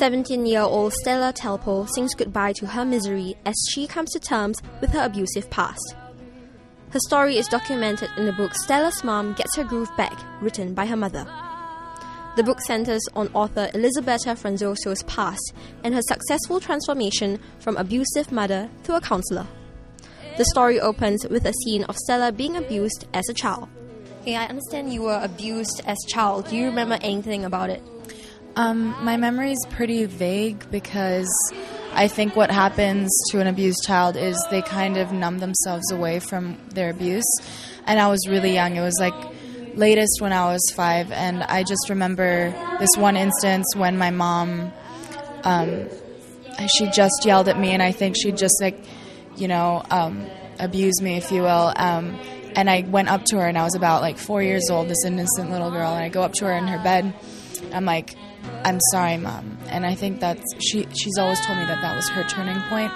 17-year-old Stella Talpo sings goodbye to her misery as she comes to terms with her abusive past. Her story is documented in the book Stella's Mom Gets Her Groove Back, written by her mother. The book centers on author Elisabetta Franzoso's past and her successful transformation from abusive mother to a counselor. The story opens with a scene of Stella being abused as a child. Okay, I understand you were abused as a child. Do you remember anything about it? My memory is pretty vague because I think what happens to an abused child is they kind of numb themselves away from their abuse. And I was really young. It was like latest when I was 5, and I just remember this one instance when my mom, she just yelled at me, and I think she just abused me, if you will. And I went up to her, and I was about 4 years old, this innocent little girl, and I go up to her in her bed. I'm like, "I'm sorry, Mom." And I think she's always told me that was her turning point,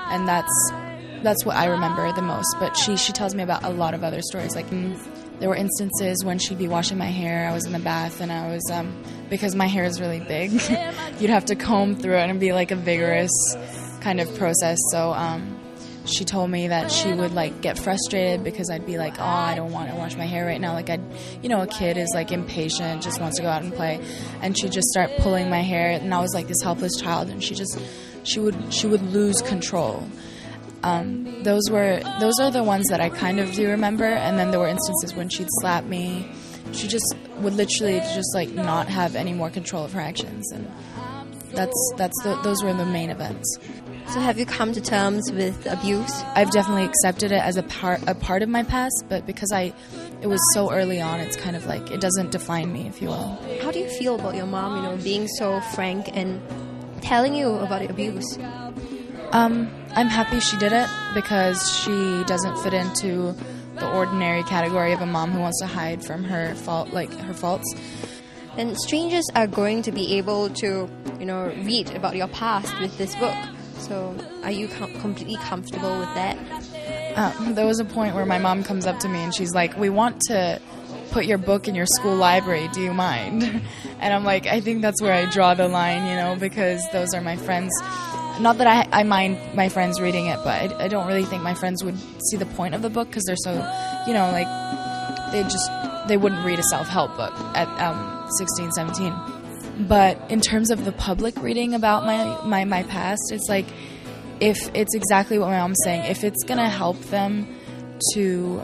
and that's what I remember the most. But she tells me about a lot of other stories. There were instances when she'd be washing my hair, I was in the bath, and I was, because my hair is really big, you'd have to comb through it and it'd be a vigorous kind of process. So she told me that she would get frustrated because I'd be like, "Oh, I don't want to wash my hair right now." A kid is impatient, just wants to go out and play, and she'd just start pulling my hair, and I was this helpless child, and she would lose control. Those are the ones that I kind of do remember, and then there were instances when she'd slap me. She just would literally just not have any more control of her actions, and those were the main events. So have you come to terms with abuse? I've definitely accepted it as a part of my past, but because it was so early on, it's kind of it doesn't define me, if you will. How do you feel about your mom, being so frank and telling you about the abuse? I'm happy she did it because she doesn't fit into the ordinary category of a mom who wants to hide from her faults. And strangers are going to be able to, read about your past with this book. So are you completely comfortable with that? There was a point where my mom comes up to me and she's like, "We want to put your book in your school library. Do you mind?" And I'm like, I think that's where I draw the line, because those are my friends. Not that I mind my friends reading it, but I don't really think my friends would see the point of the book because they're so, they wouldn't read a self-help book at 16, 17. But in terms of the public reading about my past, it's if it's exactly what my mom's saying, if it's going to help them to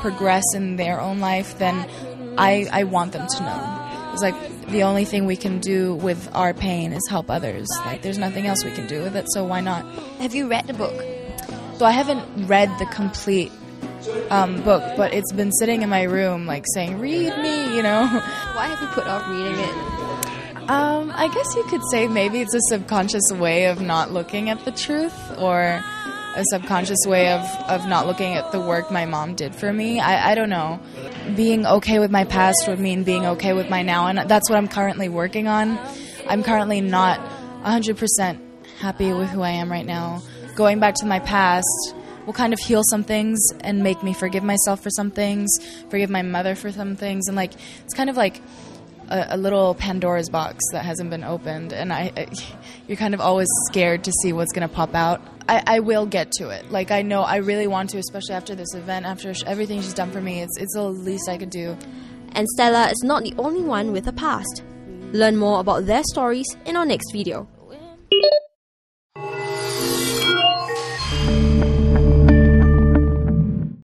progress in their own life, then I want them to know. It's the only thing we can do with our pain is help others. There's nothing else we can do with it, so why not? Have you read the book? So I haven't read the complete book, but it's been sitting in my room saying, "Read me," Why have you put off reading it? I guess you could say maybe it's a subconscious way of not looking at the truth, or a subconscious way of not looking at the work my mom did for me. I don't know. Being okay with my past would mean being okay with my now, and that's what I'm currently working on. I'm currently not 100% happy with who I am right now. Going back to my past will kind of heal some things and make me forgive myself for some things, forgive my mother for some things, and it's kind of a little Pandora's box that hasn't been opened, and you're kind of always scared to see what's going to pop out. I will get to it. I know I really want to, especially after this event, after everything she's done for me. It's the least I could do. And Stella is not the only one with a past. Learn more about their stories in our next video.